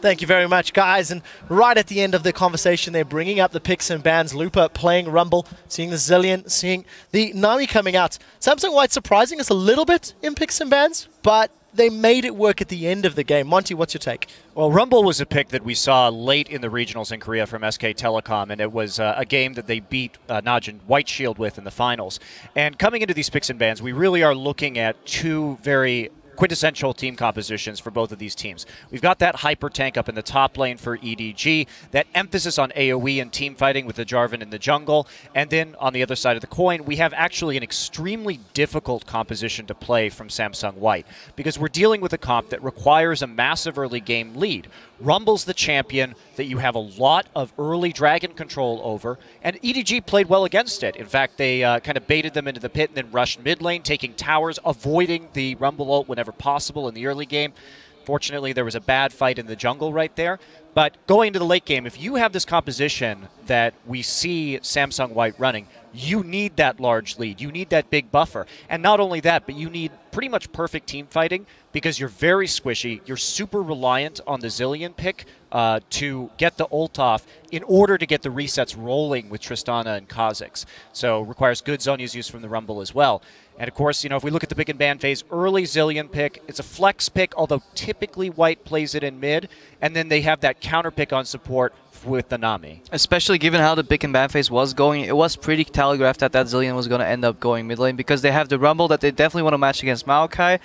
Thank you very much, guys. And right at the end of the conversation, they're bringing up the picks and bans. Looper playing Rumble, seeing the Zillion, seeing the Nami coming out. Samsung White surprising us a little bit in picks and bans, but they made it work at the end of the game. Monty, what's your take? Well, Rumble was a pick that we saw late in the regionals in Korea from SK Telecom, and it was a game that they beat Najin White Shield with in the finals. And coming into these picks and bans, we really are looking at two very quintessential team compositions for both of these teams. We've got that hyper tank up in the top lane for EDG, that emphasis on AoE and team fighting with the Jarvan in the jungle, and then on the other side of the coin, we have actually an extremely difficult composition to play from Samsung White, because we're dealing with a comp that requires a massive early game lead. Rumble's the champion that you have a lot of early dragon control over, and EDG played well against it. In fact, they kind of baited them into the pit and then rushed mid lane, taking towers, avoiding the Rumble ult whenever possible in the early game. Fortunately, there was a bad fight in the jungle right there. But going into the late game, if you have this composition that we see Samsung White running, you need that large lead. You need that big buffer. And not only that, but you need pretty much perfect team fighting because you're very squishy. You're super reliant on the Zillion pick to get the ult off in order to get the resets rolling with Tristana and Kha'Zix. So requires good Zhonya's use from the Rumble as well. And of course, you know, if we look at the pick and ban phase, early Zillion pick, it's a flex pick, although typically White plays it in mid, and then they have that counter pick on support with the Nami. Especially given how the pick and ban phase was going, it was pretty telegraphed that Zillion was going to end up going mid lane because they have the Rumble that they definitely want to match against Maokai.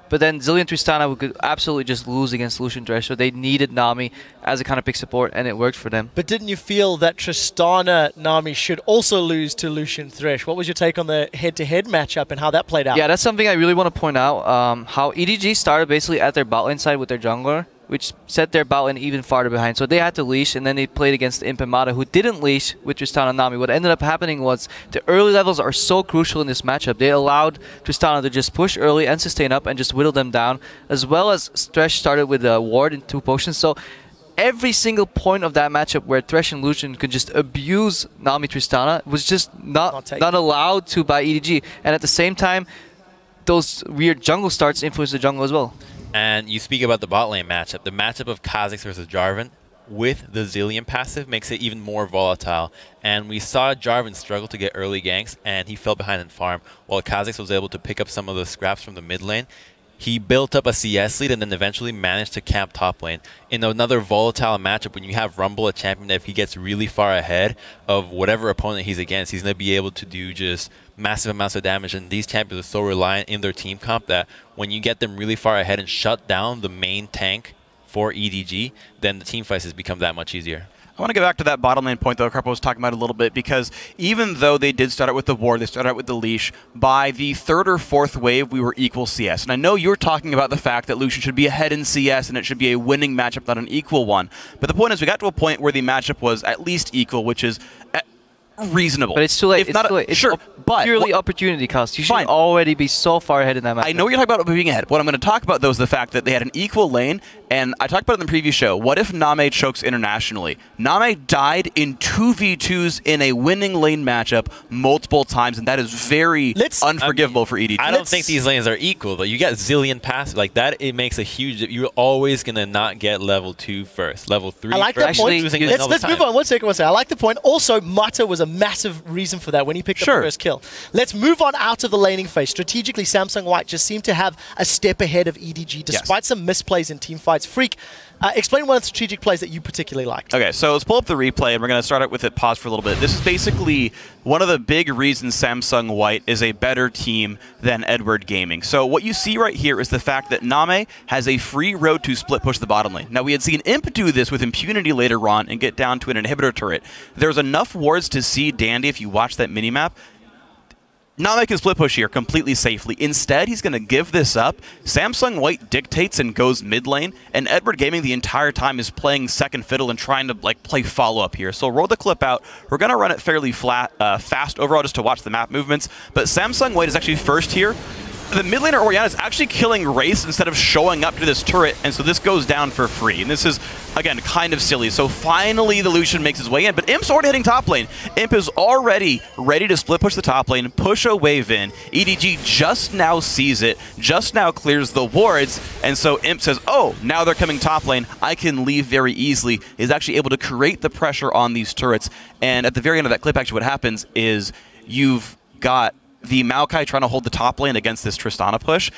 But then Zillion Tristana could absolutely just lose against Lucian Thresh, so they needed Nami as a kind of pick support, and it worked for them. But didn't you feel that Tristana Nami should also lose to Lucian Thresh? What was your take on the head-to-head matchup and how that played out? Yeah, that's something I really want to point out. How EDG started basically at their bot lane side with their jungler, which set their bot lane even farther behind. So they had to leash, and then they played against Imp and Mata, who didn't leash with Tristana and Nami. What ended up happening was the early levels are so crucial in this matchup. They allowed Tristana to just push early and sustain up and just whittle them down, as well as Thresh started with a ward and 2 potions. So every single point of that matchup where Thresh and Lucian could just abuse Nami Tristana was just not allowed to by EDG. And at the same time, those weird jungle starts influence the jungle as well. And you speak about the bot lane matchup. The matchup of Kha'Zix versus Jarvan with the Zillion passive makes it even more volatile. And we saw Jarvan struggle to get early ganks, and he fell behind in farm, while Kha'Zix was able to pick up some of the scraps from the mid lane. He built up a CS lead and then eventually managed to camp top lane. In another volatile matchup, when you have Rumble, a champion that if he gets really far ahead of whatever opponent he's against, he's going to be able to do just massive amounts of damage. And these champions are so reliant in their team comp that when you get them really far ahead and shut down the main tank for EDG, then the team fights has become that much easier. I want to go back to that bottom lane point, though, Karpo was talking about a little bit, because even though they did start out with the ward, they started out with the leash, by the 3rd or 4th wave, we were equal CS. And I know you were talking about the fact that Lucian should be ahead in CS and it should be a winning matchup, not an equal one. But the point is, we got to a point where the matchup was at least equal, which is reasonable. But it's too late. It's too late. Sure, but purely opportunity cost. You should already be so far ahead in that match. I know what you're talking about being ahead. What I'm going to talk about, though, is the fact that they had an equal lane, and I talked about it in the previous show. What if Name chokes internationally? Name died in 2v2s in a winning lane matchup multiple times, and that is very unforgivable for EDG. I don't think these lanes are equal, though. You got Zillion passive. Like that, it makes a huge... You're always going to not get level 2 first. Level 3 I like first. that point. Let's move on. 1 second. I like the point. Also, Mata was a massive reason for that when he picked up the first kill. Let's move on out of the laning phase. Strategically, Samsung White just seemed to have a step ahead of EDG despite some misplays in team fights. Freak, explain one of the strategic plays that you particularly liked. Okay, so let's pull up the replay, and we're going to start out with it pause for a little bit. This is basically one of the big reasons Samsung White is a better team than Edward Gaming. So what you see right here is the fact that Name has a free road to split push the bottom lane. Now, we had seen Imp do this with impunity later on and get down to an inhibitor turret. There's enough wards to see Dandy if you watch that minimap. Name can split push here completely safely. Instead, he's going to give this up. Samsung White dictates and goes mid lane, and Edward Gaming the entire time is playing second fiddle and trying to play follow-up here. So roll the clip out. We're going to run it fairly fast overall just to watch the map movements, but Samsung White is actually first here. the mid laner Orianna is actually killing Wraith instead of showing up to this turret, and so this goes down for free. And this is, again, kind of silly. So finally the Lucian makes his way in, but Imp's already hitting top lane. Imp is already ready to split push the top lane, push a wave in. EDG just now sees it, just now clears the wards, and so Imp says, oh, now they're coming top lane, I can leave very easily. Is actually able to create the pressure on these turrets, and at the very end of that clip, actually what happens is you've got the Maokai trying to hold the top lane against this Tristana push,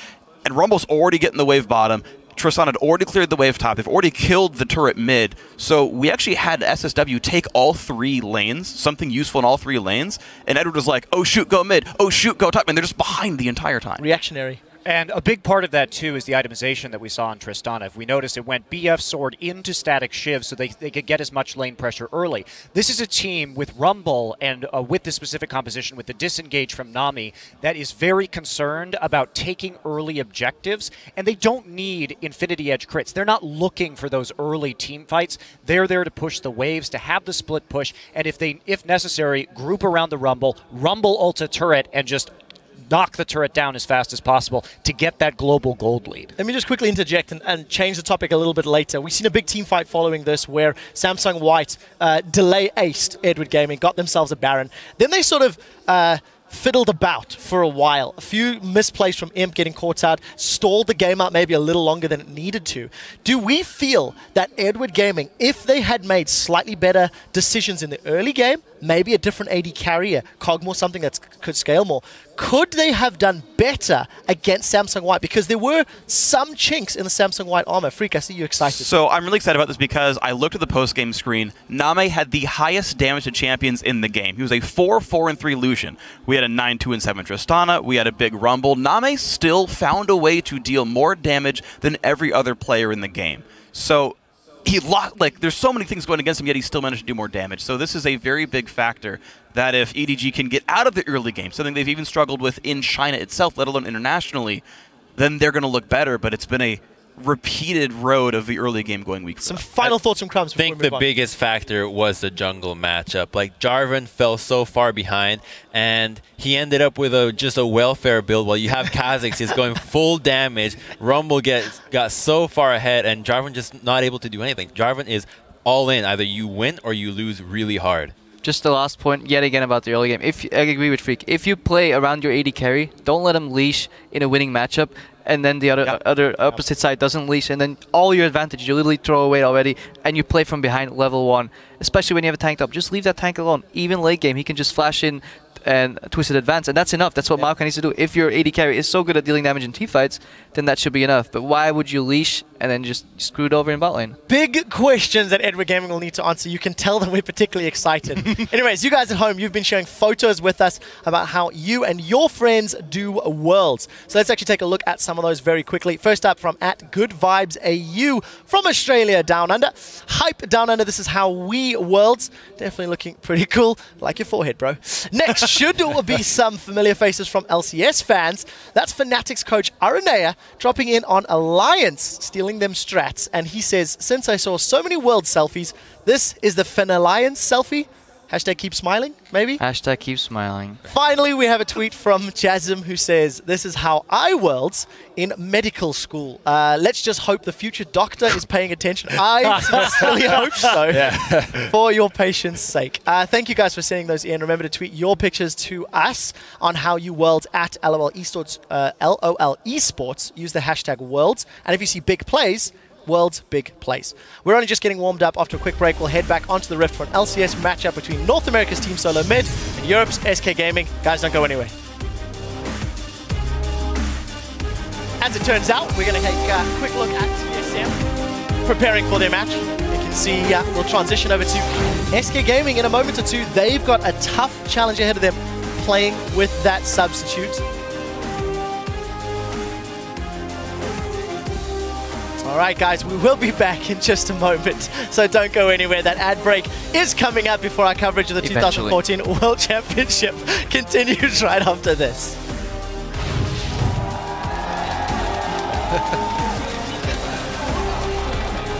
and Rumble's already getting the wave bottom. Tristana had already cleared the wave top. They've already killed the turret mid. So we actually had SSW take all 3 lanes, something useful in all 3 lanes, and Edward was like, oh shoot, go mid, oh shoot, go top, and they're just behind the entire time. Reactionary. And a big part of that, too, is the itemization that we saw on Tristana. If we notice, it went BF Sword into Static Shiv so they could get as much lane pressure early. This is a team with Rumble and with this specific composition, with the disengage from Nami, that is very concerned about taking early objectives, and they don't need Infinity Edge crits. They're not looking for those early team fights. They're there to push the waves, to have the split push, and if necessary, group around the Rumble ult a turret, and just knock the turret down as fast as possible to get that global gold lead. Let me just quickly interject and change the topic a little bit later. We've seen a big team fight following this where Samsung White delay aced Edward Gaming, got themselves a Baron. Then they sort of fiddled about for a while. A few misplays from Imp getting caught out, stalled the game out maybe a little longer than it needed to. Do we feel that Edward Gaming, if they had made slightly better decisions in the early game, maybe a different AD carrier, Cogmore, something that could scale more, could they have done better against Samsung White? Because there were some chinks in the Samsung White armor. Freak, I see you excited. So I'm really excited about this because I looked at the post-game screen. Name had the highest damage to champions in the game. He was a 4-4-3 Lucian. We had a 9-2-7 Tristana. We had a big Rumble. Name still found a way to deal more damage than every other player in the game. So he lost, there's so many things going against him, yet he still managed to do more damage. So this is a very big factor that if EDG can get out of the early game, something they've even struggled with in China itself, let alone internationally, then they're going to look better. But it's been a repeated road of the early game going weak. Some final thoughts from Crumbs. I think the biggest factor was the jungle matchup. Like, Jarvan fell so far behind, and he ended up with just a welfare build while you have Kha'Zix. He's going full damage. Rumble got so far ahead, and Jarvan just not able to do anything. Jarvan is all in. Either you win or you lose really hard. Just the last point, yet again, about the early game. I agree with Freak. If you play around your AD carry, don't let him leash in a winning matchup, and then the other opposite side doesn't leash, and then all your advantage you literally throw away already, and you play from behind level 1. Especially when you have a tank up, just leave that tank alone. Even late game, he can just flash in and Twisted Advance, and that's enough. That's what Maokai needs to do. If your AD carry is so good at dealing damage in teamfights, then that should be enough. But why would you leash and then just screw it over in bot lane? Big questions that Edward Gaming will need to answer. You can tell that we're particularly excited. Anyways, you guys at home, you've been sharing photos with us about how you and your friends do Worlds. So let's actually take a look at some of those very quickly. First up from @GoodVibesAU from Australia Down Under. Hype Down Under, this is how we Worlds. Definitely looking pretty cool. Like your forehead, bro. Next, should be some familiar faces from LCS fans. That's Fnatic's coach Aranea dropping in on Alliance, stealing them strats. And he says, since I saw so many World selfies, this is the Alliance selfie. Hashtag keep smiling, maybe? Hashtag keep smiling. Finally, we have a tweet from Jasm who says, this is how I Worlds in medical school. Let's just hope the future doctor is paying attention. I sincerely hope so, for your patient's sake. Thank you guys for sending those in. Remember to tweet your pictures to us on how you Worlds at LOL eSports, LOL eSports. Use the hashtag Worlds. And if you see big plays, World's big place. We're only just getting warmed up. After a quick break, we'll head back onto the Rift for an LCS matchup between North America's Team Solo Mid and Europe's SK Gaming. Guys, don't go anywhere. As it turns out, we're going to take a quick look at TSM preparing for their match. You can see we'll transition over to SK Gaming in a moment or two. They've got a tough challenge ahead of them playing with that substitute. All right, guys, we will be back in just a moment, so don't go anywhere. That ad break is coming up before our coverage of the 2014 World Championship continues right after this.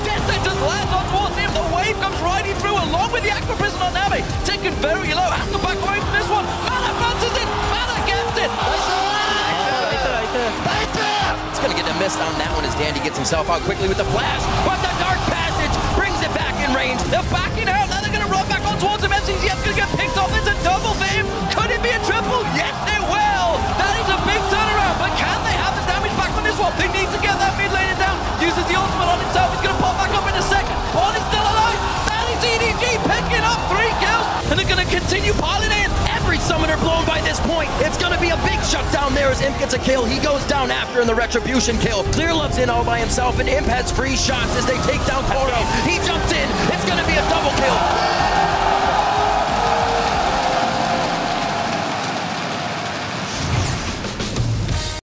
Death Sentence lands on towards him. The wave comes riding through along with the Aqua Prison on Nami. Taken very low. Has to back away from this one. Mana fancies it. Mana gets it. miss on that one as Dandy gets himself out quickly with the flash, but the Dark Passage brings it back in range. They're backing out, now they're going to run back on towards him. MCZF's going to get picked off. It's a double for him. Could it be a triple? Yes, it will. That is a big turnaround, but can they have the damage back on this one? They need to get that mid laner down. Uses the ultimate on himself. He's going to pop back up in a second. Paul is still alive. That is EDG picking up 3 kills, and they're going to continue piling in. Every summoner blown by this point. It's going to be a big shutdown there as Imp gets a kill. He goes down after in the Retribution kill. Clear Love's in all by himself, and Imp has free shots as they take down Koro. He jumps in. It's going to be a double kill.